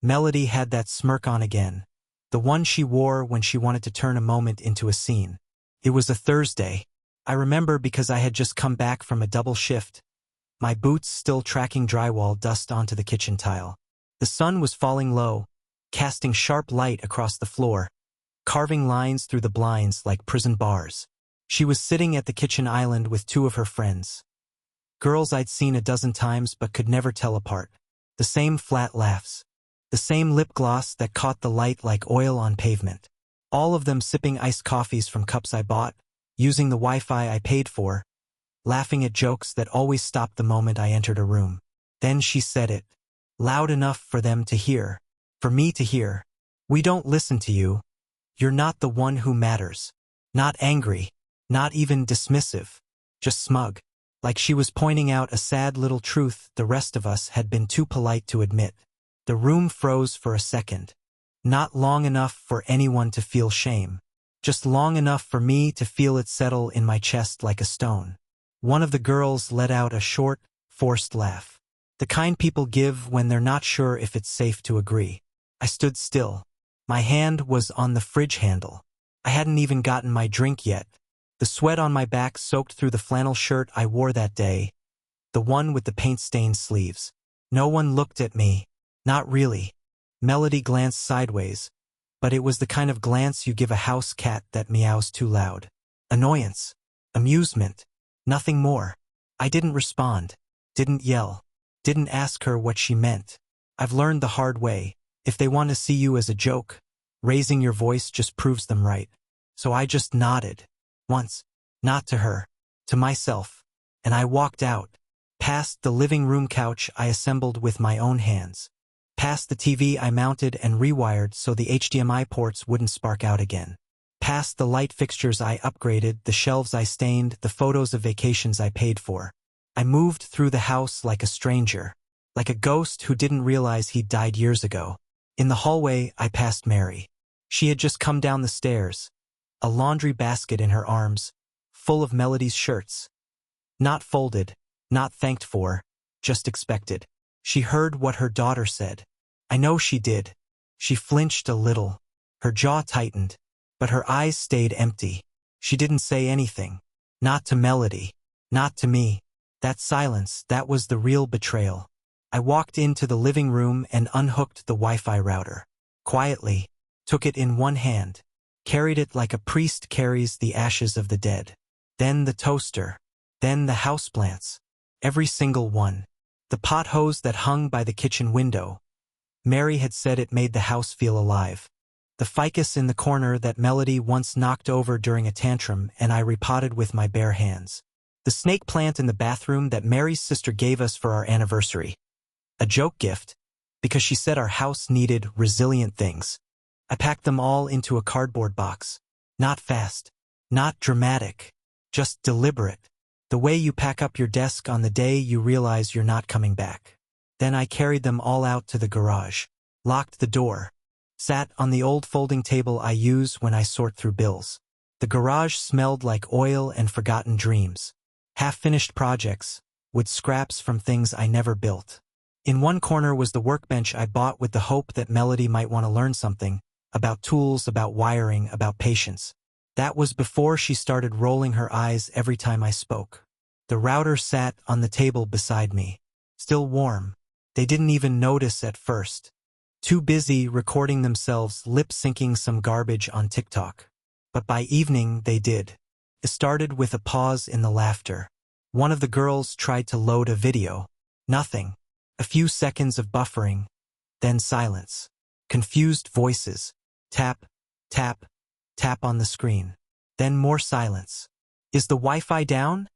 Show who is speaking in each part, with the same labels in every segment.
Speaker 1: Melody had that smirk on again, the one she wore when she wanted to turn a moment into a scene. It was a Thursday. I remember because I had just come back from a double shift, my boots still tracking drywall dust onto the kitchen tile. The sun was falling low, casting sharp light across the floor, carving lines through the blinds like prison bars. She was sitting at the kitchen island with two of her friends. Girls I'd seen a dozen times but could never tell apart. The same flat laughs. The same lip gloss that caught the light like oil on pavement. All of them sipping iced coffees from cups I bought, using the Wi-Fi I paid for, laughing at jokes that always stopped the moment I entered a room. Then she said it, loud enough for them to hear, for me to hear. "We don't listen to you. You're not the one who matters." Not angry, not even dismissive, just smug. Like she was pointing out a sad little truth the rest of us had been too polite to admit. The room froze for a second. Not long enough for anyone to feel shame. Just long enough for me to feel it settle in my chest like a stone. One of the girls let out a short, forced laugh. The kind people give when they're not sure if it's safe to agree. I stood still. My hand was on the fridge handle. I hadn't even gotten my drink yet. The sweat on my back soaked through the flannel shirt I wore that day, the one with the paint-stained sleeves. No one looked at me. Not really. Melody glanced sideways, but it was the kind of glance you give a house cat that meows too loud. Annoyance. Amusement. Nothing more. I didn't respond. Didn't yell. Didn't ask her what she meant. I've learned the hard way. If they want to see you as a joke, raising your voice just proves them right. So I just nodded. Once. Not to her. To myself. And I walked out. Past the living room couch I assembled with my own hands. Past the TV I mounted and rewired so the HDMI ports wouldn't spark out again. Past the light fixtures I upgraded, the shelves I stained, the photos of vacations I paid for. I moved through the house like a stranger. Like a ghost who didn't realize he'd died years ago. In the hallway, I passed Mary. She had just come down the stairs, a laundry basket in her arms, full of Melody's shirts. Not folded, not thanked for, just expected. She heard what her daughter said. I know she did. She flinched a little. Her jaw tightened, but her eyes stayed empty. She didn't say anything. Not to Melody. Not to me. That silence, that was the real betrayal. I walked into the living room and unhooked the Wi-Fi router. Quietly, took it in one hand, carried it like a priest carries the ashes of the dead. Then the toaster. Then the houseplants. Every single one. The pot hose that hung by the kitchen window. Mary had said it made the house feel alive. The ficus in the corner that Melody once knocked over during a tantrum and I repotted with my bare hands. The snake plant in the bathroom that Mary's sister gave us for our anniversary. A joke gift, because she said our house needed resilient things. I packed them all into a cardboard box. Not fast. Not dramatic. Just deliberate. The way you pack up your desk on the day you realize you're not coming back. Then I carried them all out to the garage. Locked the door. Sat on the old folding table I use when I sort through bills. The garage smelled like oil and forgotten dreams. Half-finished projects, with scraps from things I never built. In one corner was the workbench I bought with the hope that Melody might want to learn something, about tools, about wiring, about patience. That was before she started rolling her eyes every time I spoke. The router sat on the table beside me, still warm. They didn't even notice at first. Too busy recording themselves lip-syncing some garbage on TikTok. But by evening they did. It started with a pause in the laughter. One of the girls tried to load a video. Nothing. A few seconds of buffering. Then silence. Confused voices. Tap, tap, tap on the screen. Then more silence. "Is the Wi-Fi down?"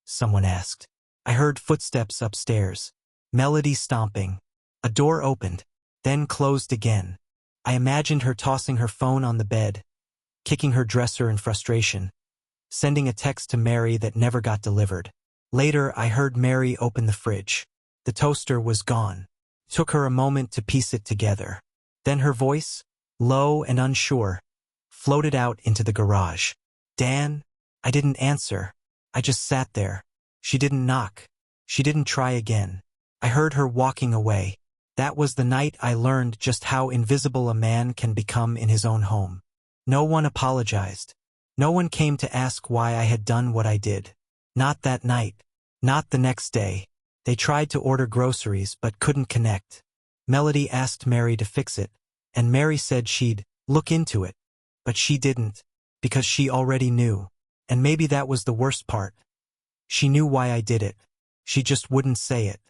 Speaker 1: someone asked. I heard footsteps upstairs. Melody stomping. A door opened, then closed again. I imagined her tossing her phone on the bed, kicking her dresser in frustration, sending a text to Mary that never got delivered. Later, I heard Mary open the fridge. The toaster was gone. Took her a moment to piece it together. Then her voice, low and unsure, floated out into the garage. "Dan?" I didn't answer. I just sat there. She didn't knock. She didn't try again. I heard her walking away. That was the night I learned just how invisible a man can become in his own home. No one apologized. No one came to ask why I had done what I did. Not that night. Not the next day. They tried to order groceries but couldn't connect. Melody asked Mary to fix it, and Mary said she'd look into it. But she didn't, because she already knew. And maybe that was the worst part. She knew why I did it. She just wouldn't say it.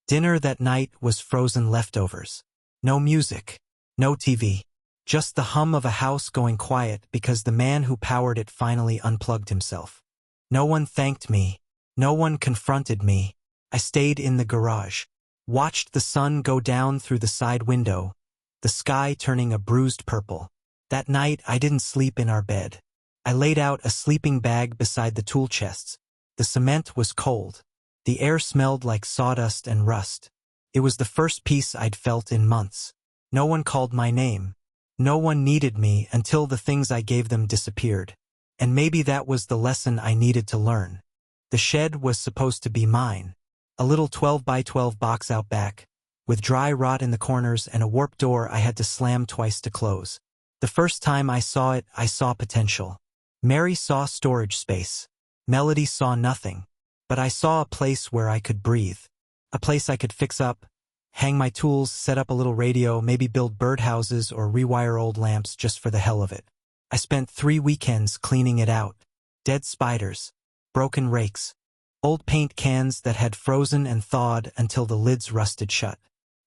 Speaker 1: Dinner that night was frozen leftovers. No music. No TV. Just the hum of a house going quiet because the man who powered it finally unplugged himself. No one thanked me. No one confronted me. I stayed in the garage. Watched the sun go down through the side window, the sky turning a bruised purple. That night I didn't sleep in our bed. I laid out a sleeping bag beside the tool chests. The cement was cold. The air smelled like sawdust and rust. It was the first peace I'd felt in months. No one called my name. No one needed me until the things I gave them disappeared. And maybe that was the lesson I needed to learn. The shed was supposed to be mine. A little 12 by 12 box out back, with dry rot in the corners and a warped door I had to slam twice to close. The first time I saw it, I saw potential. Mary saw storage space. Melody saw nothing. But I saw a place where I could breathe. A place I could fix up, hang my tools, set up a little radio, maybe build birdhouses or rewire old lamps just for the hell of it. I spent 3 weekends cleaning it out. Dead spiders, broken rakes, old paint cans that had frozen and thawed until the lids rusted shut.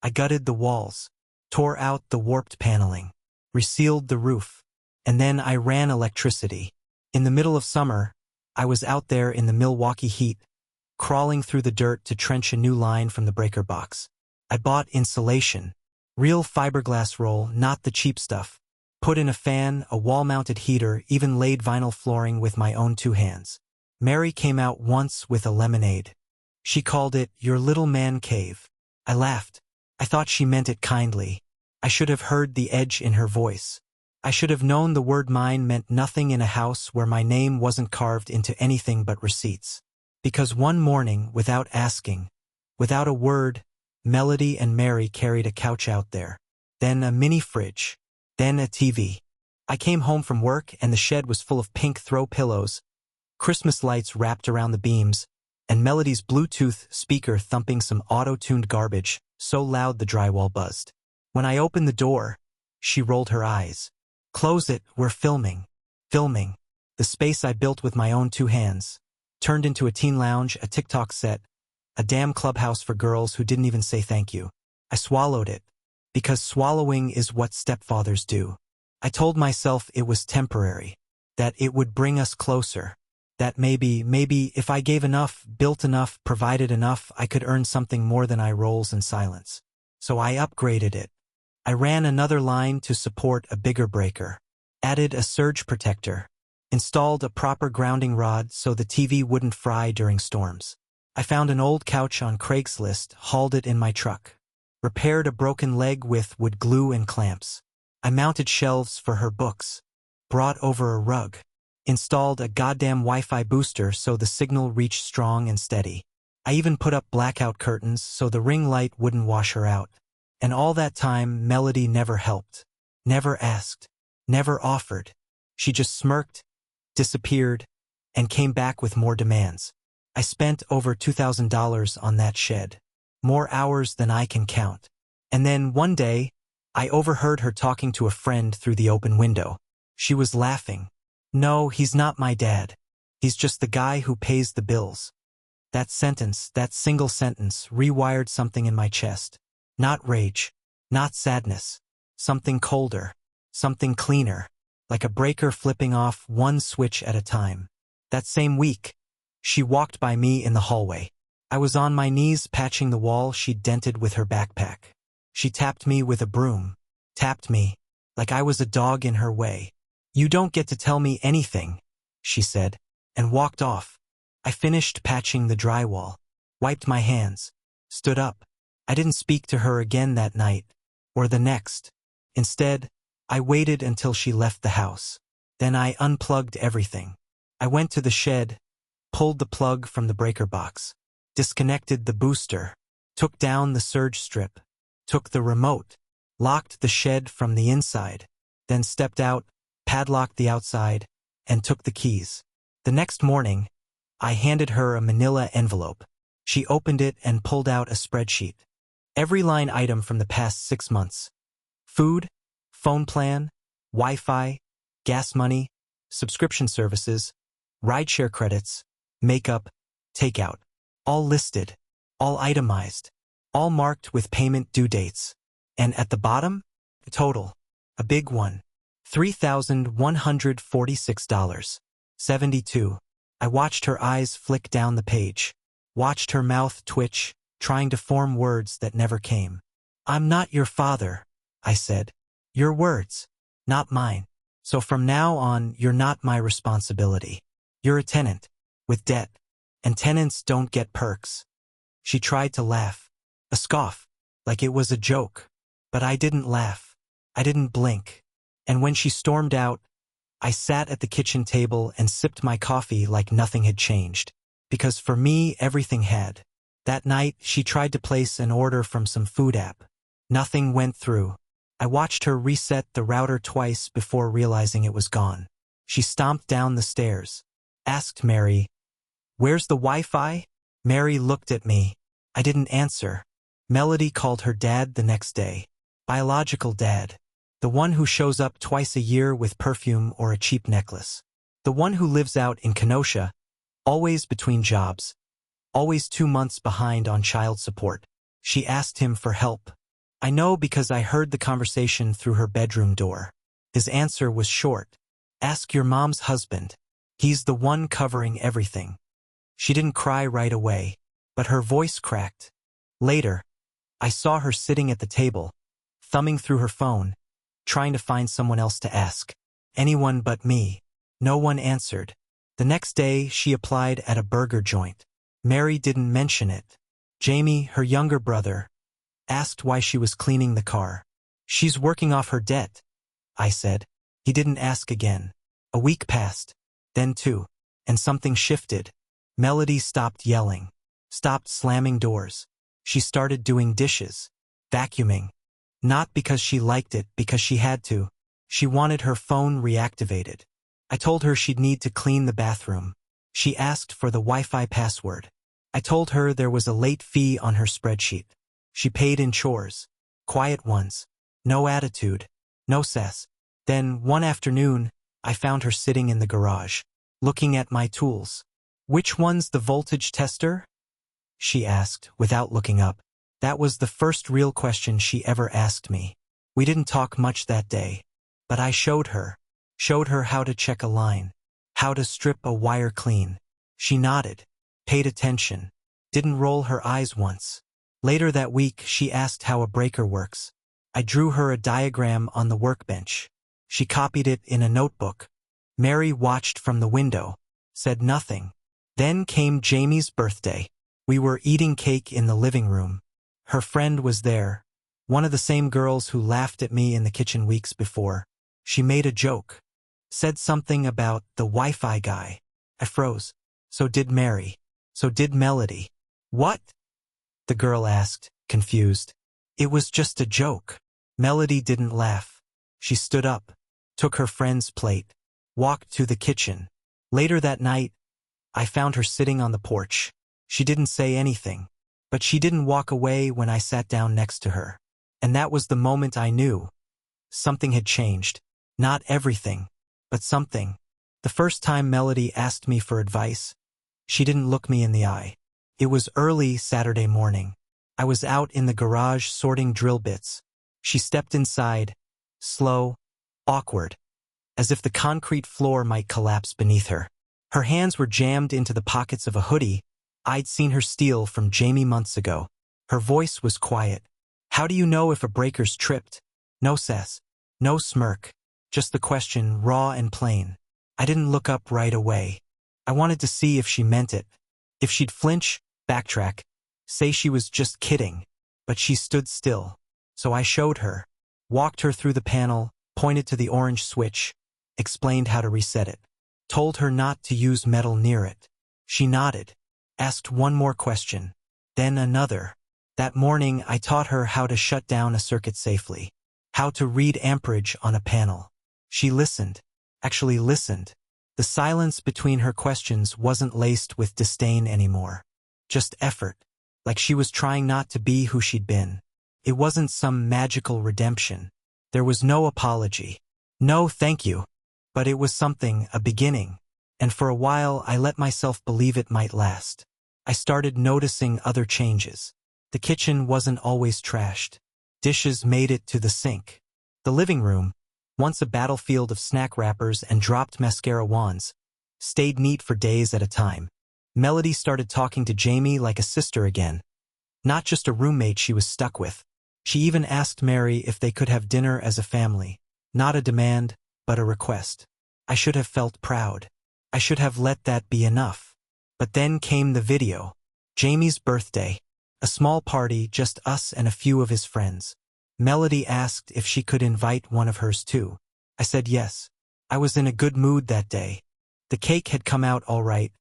Speaker 1: I gutted the walls, tore out the warped paneling, resealed the roof, and then I ran electricity. In the middle of summer, I was out there in the Milwaukee heat, crawling through the dirt to trench a new line from the breaker box. I bought insulation, real fiberglass roll, not the cheap stuff. Put in a fan, a wall-mounted heater, even laid vinyl flooring with my own 2 hands. Mary came out once with a lemonade. She called it your little man cave. I laughed. I thought she meant it kindly. I should have heard the edge in her voice. I should have known the word mine meant nothing in a house where my name wasn't carved into anything but receipts. Because one morning, without asking, without a word, Melody and Mary carried a couch out there. Then a mini fridge. Then a TV. I came home from work and the shed was full of pink throw pillows, Christmas lights wrapped around the beams, and Melody's Bluetooth speaker thumping some auto-tuned garbage, so loud the drywall buzzed. When I opened the door, she rolled her eyes. Close it, we're filming. Filming. The space I built with my own 2 hands. Turned into a teen lounge, a TikTok set, a damn clubhouse for girls who didn't even say thank you. I swallowed it. Because swallowing is what stepfathers do. I told myself it was temporary. That it would bring us closer. That maybe if I gave enough, built enough, provided enough, I could earn something more than eye rolls and silence. So I upgraded it. I ran another line to support a bigger breaker. Added a surge protector. Installed a proper grounding rod so the TV wouldn't fry during storms. I found an old couch on Craigslist, hauled it in my truck. Repaired a broken leg with wood glue and clamps. I mounted shelves for her books. Brought over a rug. Installed a goddamn Wi-Fi booster so the signal reached strong and steady. I even put up blackout curtains so the ring light wouldn't wash her out. And all that time, Melody never helped. Never asked. Never offered. She just smirked, disappeared, and came back with more demands. I spent over $2,000 on that shed. More hours than I can count. And then one day, I overheard her talking to a friend through the open window. She was laughing. No, he's not my dad. He's just the guy who pays the bills. That sentence, that single sentence, rewired something in my chest. Not rage. Not sadness. Something colder. Something cleaner. Like a breaker flipping off one switch at a time. That same week, she walked by me in the hallway. I was on my knees patching the wall she'd dented with her backpack. She tapped me with a broom. Tapped me, like I was a dog in her way. You don't get to tell me anything, she said, and walked off. I finished patching the drywall. Wiped my hands. Stood up. I didn't speak to her again that night, or the next. Instead, I waited until she left the house. Then I unplugged everything. I went to the shed, pulled the plug from the breaker box, disconnected the booster, took down the surge strip, took the remote, locked the shed from the inside, then stepped out, padlocked the outside, and took the keys. The next morning, I handed her a manila envelope. She opened it and pulled out a spreadsheet. Every line item from the past 6 months. Food, phone plan, Wi-Fi, gas money, subscription services, rideshare credits, makeup, takeout. All listed, all itemized, all marked with payment due dates. And at the bottom, the total. A big one. $3,146.72. I watched her eyes flick down the page. Watched her mouth twitch, trying to form words that never came. "I'm not your father," I said. "Your words, not mine. So from now on, you're not my responsibility. You're a tenant, with debt, and tenants don't get perks." She tried to laugh. A scoff, like it was a joke. But I didn't laugh. I didn't blink. And when she stormed out, I sat at the kitchen table and sipped my coffee like nothing had changed. Because for me, everything had. That night, she tried to place an order from some food app. Nothing went through. I watched her reset the router twice before realizing it was gone. She stomped down the stairs. Asked Mary, "Where's the Wi-Fi?" Mary looked at me. I didn't answer. Melody called her dad the next day. Biological dad. The one who shows up twice a year with perfume or a cheap necklace. The one who lives out in Kenosha, always between jobs. Always 2 months behind on child support. She asked him for help. I know because I heard the conversation through her bedroom door. His answer was short. "Ask your mom's husband. He's the one covering everything." She didn't cry right away, but her voice cracked. Later, I saw her sitting at the table, thumbing through her phone, trying to find someone else to ask. Anyone but me. No one answered. The next day, she applied at a burger joint. Mary didn't mention it. Jamie, her younger brother, asked why she was cleaning the car. "She's working off her debt," I said. He didn't ask again. A week passed, then 2, and something shifted. Melody stopped yelling, stopped slamming doors. She started doing dishes, vacuuming. Not because she liked it, because she had to. She wanted her phone reactivated. I told her she'd need to clean the bathroom. She asked for the Wi-Fi password. I told her there was a late fee on her spreadsheet. She paid in chores. Quiet ones. No attitude. No sass. Then, one afternoon, I found her sitting in the garage, looking at my tools. "Which one's the voltage tester?" she asked, without looking up. That was the first real question she ever asked me. We didn't talk much that day, but I showed her how to check a line, how to strip a wire clean. She nodded, paid attention, didn't roll her eyes once. Later that week, she asked how a breaker works. I drew her a diagram on the workbench. She copied it in a notebook. Mary watched from the window, said nothing. Then came Jamie's birthday. We were eating cake in the living room. Her friend was there, one of the same girls who laughed at me in the kitchen weeks before. She made a joke, said something about the Wi-Fi guy. I froze. So did Mary. So did Melody. "What?" the girl asked, confused. "It was just a joke." Melody didn't laugh. She stood up, took her friend's plate, walked to the kitchen. Later that night, I found her sitting on the porch. She didn't say anything, but she didn't walk away when I sat down next to her. And that was the moment I knew. Something had changed. Not everything, but something. The first time Melody asked me for advice, she didn't look me in the eye. It was early Saturday morning. I was out in the garage sorting drill bits. She stepped inside, slow, awkward, as if the concrete floor might collapse beneath her. Her hands were jammed into the pockets of a hoodie I'd seen her steal from Jamie months ago. Her voice was quiet. "How do you know if a breaker's tripped?" No sass, no smirk, just the question, raw and plain. I didn't look up right away. I wanted to see if she meant it. If she'd flinch, backtrack, say she was just kidding. But she stood still. So I showed her, walked her through the panel, pointed to the orange switch, explained how to reset it. Told her not to use metal near it. She nodded, asked one more question, then another. That morning, I taught her how to shut down a circuit safely, how to read amperage on a panel. She listened, actually listened. The silence between her questions wasn't laced with disdain anymore. Just effort, like she was trying not to be who she'd been. It wasn't some magical redemption. There was no apology. No thank you. But it was something, a beginning. And for a while I let myself believe it might last. I started noticing other changes. The kitchen wasn't always trashed. Dishes made it to the sink. The living room, once a battlefield of snack wrappers and dropped mascara wands, stayed neat for days at a time. Melody started talking to Jamie like a sister again. Not just a roommate she was stuck with. She even asked Mary if they could have dinner as a family. Not a demand, but a request. I should have felt proud. I should have let that be enough. But then came the video. Jamie's birthday. A small party, just us and a few of his friends. Melody asked if she could invite one of hers too. I said yes. I was in a good mood that day. The cake had come out all right,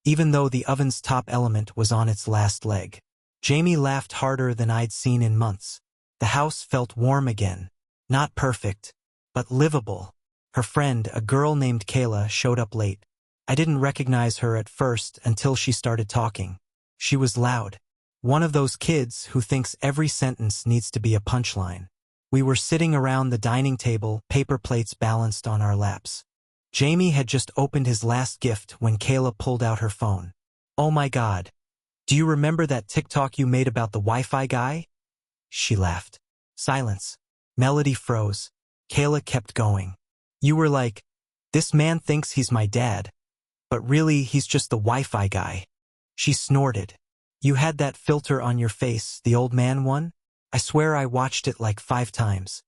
Speaker 1: even though the oven's top element was on its last leg. Jamie laughed harder than I'd seen in months. The house felt warm again. Not perfect, but livable. Her friend, a girl named Kayla, showed up late. I didn't recognize her at first until she started talking. She was loud. One of those kids who thinks every sentence needs to be a punchline. We were sitting around the dining table, paper plates balanced on our laps. Jamie had just opened his last gift when Kayla pulled out her phone. "Oh my God. Do you remember that TikTok you made about the Wi-Fi guy?" She laughed. Silence. Melody froze. Kayla kept going. "You were like, this man thinks he's my dad, but really he's just the Wi-Fi guy." She snorted. "You had that filter on your face, the old man one? I swear I watched it like 5 times.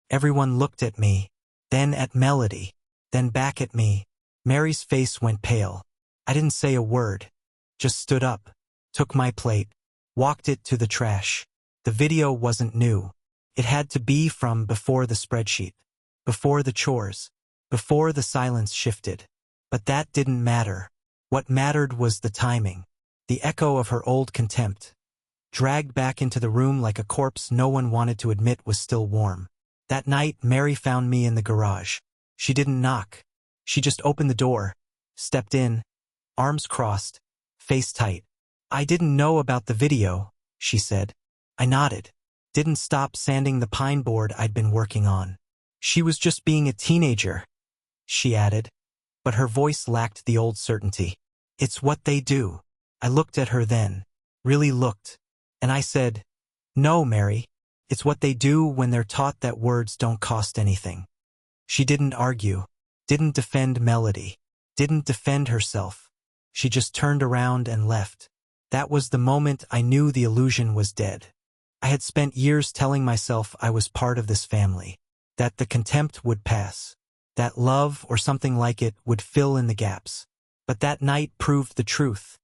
Speaker 1: Everyone looked at me, then at Melody, then back at me." Mary's face went pale. I didn't say a word. Just stood up, took my plate, walked it to the trash. The video wasn't new. It had to be from before the spreadsheet, before the chores, before the silence shifted. But that didn't matter. What mattered was the timing. The echo of her old contempt, dragged back into the room like a corpse no one wanted to admit was still warm. That night, Mary found me in the garage. She didn't knock. She just opened the door, stepped in, arms crossed, face tight. "I didn't know about the video," she said. I nodded. Didn't stop sanding the pine board I'd been working on. "She was just being a teenager," she added, but her voice lacked the old certainty. "It's what they do." I looked at her then, really looked, and I said, "No, Mary, it's what they do when they're taught that words don't cost anything." She didn't argue, didn't defend Melody, didn't defend herself. She just turned around and left. That was the moment I knew the illusion was dead. I had spent years telling myself I was part of this family, that the contempt would pass, that love or something like it would fill in the gaps. But that night proved the truth.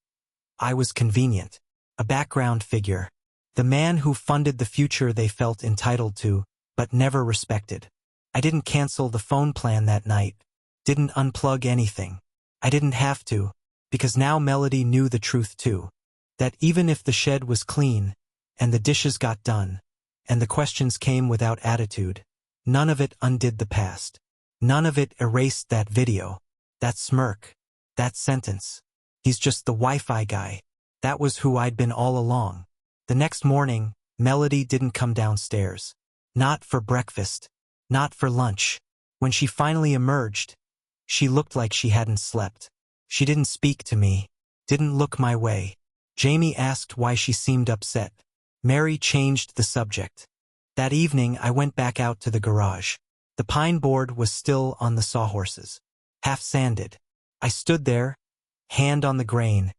Speaker 1: I was convenient, a background figure, the man who funded the future they felt entitled to, but never respected. I didn't cancel the phone plan that night, didn't unplug anything. I didn't have to, because now Melody knew the truth too, that even if the shed was clean, and the dishes got done, and the questions came without attitude, none of it undid the past. None of it erased that video, that smirk, that sentence. "He's just the Wi-Fi guy." That was who I'd been all along. The next morning, Melody didn't come downstairs. Not for breakfast. Not for lunch. When she finally emerged, she looked like she hadn't slept. She didn't speak to me. Didn't look my way. Jamie asked why she seemed upset. Mary changed the subject. That evening, I went back out to the garage. The pine board was still on the sawhorses, half sanded. I stood there, hand on the grain,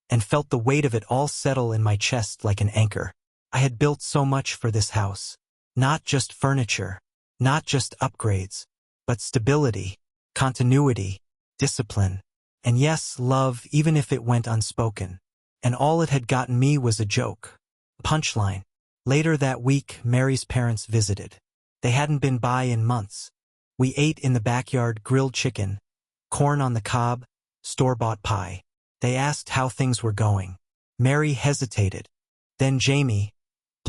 Speaker 1: and felt the weight of it all settle in my chest like an anchor. I had built so much for this house. Not just furniture, not just upgrades, but stability, continuity, discipline, and yes, love, even if it went unspoken. And all it had gotten me was a joke. Punchline. Later that week, Mary's parents visited. They hadn't been by in months. We ate in the backyard grilled chicken, corn on the cob, store-bought pie. They asked how things were going. Mary hesitated. Then Jamie,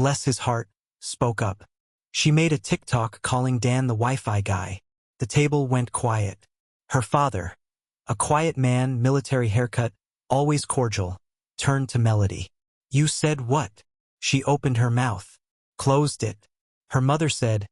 Speaker 1: bless his heart, spoke up. She made a TikTok calling Dan the Wi-Fi guy. The table went quiet. Her father, a quiet man, military haircut, always cordial, turned to Melody. You said what? She opened her mouth, closed it. Her mother said,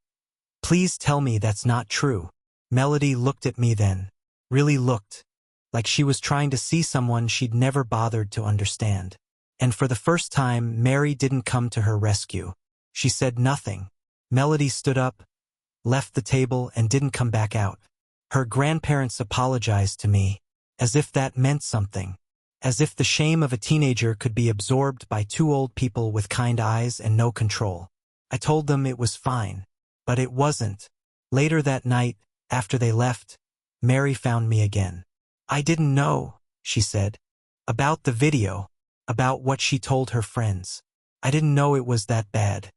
Speaker 1: please tell me that's not true. Melody looked at me then, really looked, like she was trying to see someone she'd never bothered to understand. And for the first time, Mary didn't come to her rescue. She said nothing. Melody stood up, left the table, and didn't come back out. Her grandparents apologized to me, as if that meant something, as if the shame of a teenager could be absorbed by two old people with kind eyes and no control. I told them it was fine, but it wasn't. Later that night, after they left, Mary found me again. I didn't know, she said, about the video, about what she told her friends. I didn't know it was that bad.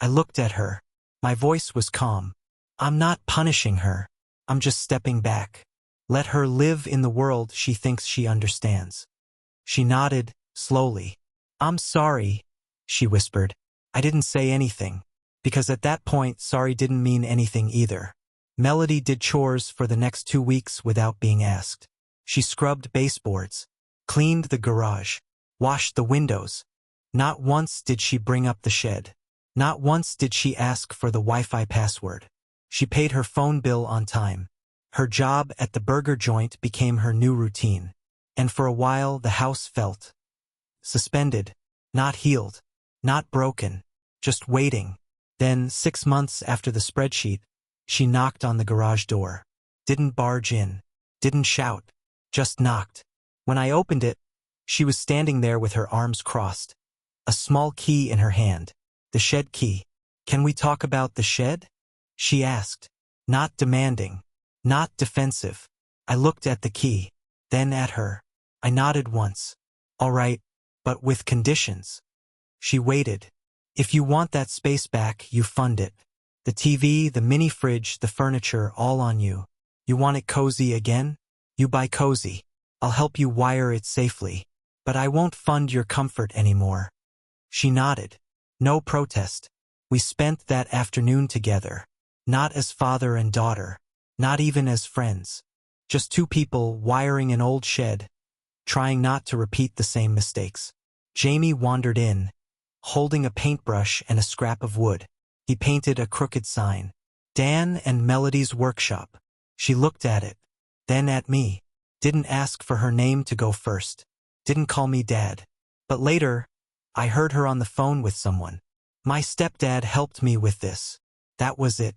Speaker 1: I looked at her. My voice was calm. I'm not punishing her. I'm just stepping back. Let her live in the world she thinks she understands. She nodded, slowly. I'm sorry, she whispered. I didn't say anything, because at that point sorry didn't mean anything either. Melody did chores for the next 2 weeks without being asked. She scrubbed baseboards, cleaned the garage, washed the windows. Not once did she bring up the shed. Not once did she ask for the Wi-Fi password. She paid her phone bill on time. Her job at the burger joint became her new routine. And for a while the house felt suspended, not healed, not broken, just waiting. Then, 6 months after the spreadsheet, she knocked on the garage door. Didn't barge in, didn't shout, just knocked. When I opened it, she was standing there with her arms crossed, a small key in her hand, the shed key. Can we talk about the shed? She asked, not demanding, not defensive. I looked at the key, then at her. I nodded once. All right, but with conditions. She waited. If you want that space back, you fund it. The TV, the mini fridge, the furniture, all on you. You want it cozy again? You buy cozy. I'll help you wire it safely. But I won't fund your comfort anymore. She nodded. No protest. We spent that afternoon together. Not as father and daughter. Not even as friends. Just two people wiring an old shed, trying not to repeat the same mistakes. Jamie wandered in, holding a paintbrush and a scrap of wood. He painted a crooked sign. Dan and Melody's workshop. She looked at it, then at me. Didn't ask for her name to go first. Didn't call me Dad. But later, I heard her on the phone with someone. My stepdad helped me with this. That was it.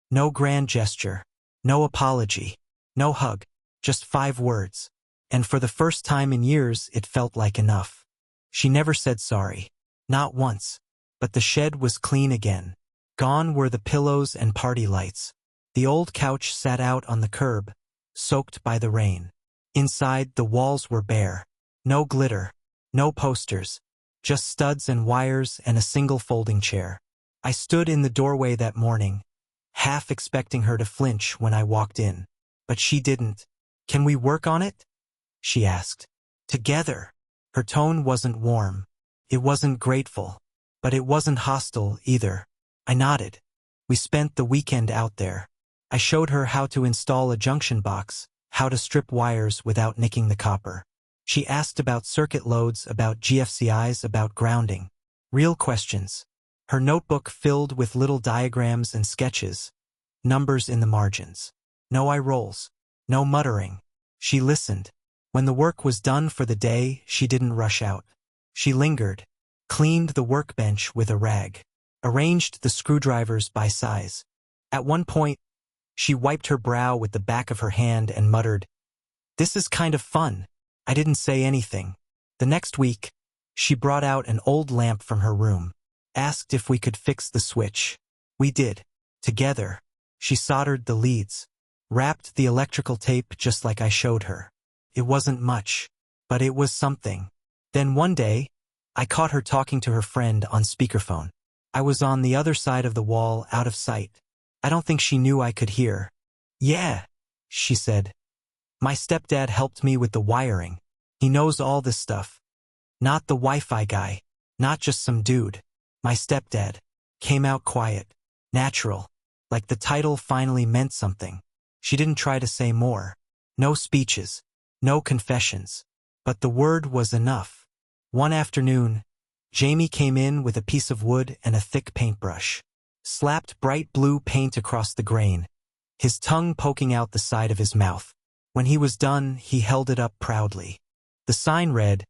Speaker 1: No grand gesture. No apology. No hug. Just 5 words. And for the first time in years, it felt like enough. She never said sorry. Not once. But the shed was clean again. Gone were the pillows and party lights. The old couch sat out on the curb, soaked by the rain. Inside, the walls were bare. No glitter. No posters. Just studs and wires and a single folding chair. I stood in the doorway that morning, half expecting her to flinch when I walked in. But she didn't. Can we work on it? She asked. Together. Her tone wasn't warm. It wasn't grateful. But it wasn't hostile either. I nodded. We spent the weekend out there. I showed her how to install a junction box, how to strip wires without nicking the copper. She asked about circuit loads, about GFCIs, about grounding. Real questions. Her notebook filled with little diagrams and sketches, numbers in the margins. No eye rolls. No muttering. She listened. When the work was done for the day, she didn't rush out. She lingered, cleaned the workbench with a rag, arranged the screwdrivers by size. At one point, she wiped her brow with the back of her hand and muttered, "This is kind of fun." I didn't say anything. The next week, she brought out an old lamp from her room, asked if we could fix the switch. We did. Together. She soldered the leads, wrapped the electrical tape just like I showed her. It wasn't much, but it was something. Then one day, I caught her talking to her friend on speakerphone. I was on the other side of the wall, out of sight. I don't think she knew I could hear. "Yeah," she said. "My stepdad helped me with the wiring. He knows all this stuff. Not the Wi-Fi guy. Not just some dude. My stepdad. Came out quiet. Natural. Like the title finally meant something. She didn't try to say more. No speeches. No confessions. But the word was enough. One afternoon, Jamie came in with a piece of wood and a thick paintbrush. Slapped bright blue paint across the grain, his tongue poking out the side of his mouth. When he was done, he held it up proudly. The sign read,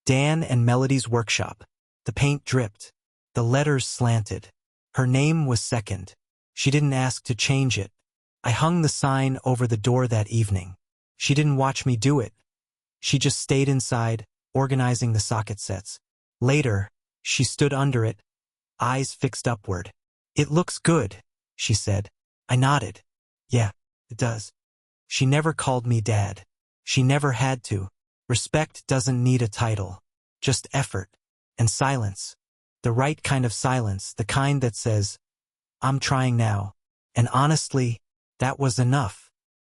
Speaker 1: Dan and Melody's Workshop. The paint dripped. The letters slanted. Her name was second. She didn't ask to change it. I hung the sign over the door that evening. She didn't watch me do it. She just stayed inside, organizing the socket sets. Later, she stood under it, eyes fixed upward. It looks good, she said. I nodded. Yeah, it does. She never called me Dad. She never had to. Respect doesn't need a title. Just effort. And silence. The right kind of silence, the kind that says, I'm trying now. And honestly, that was enough.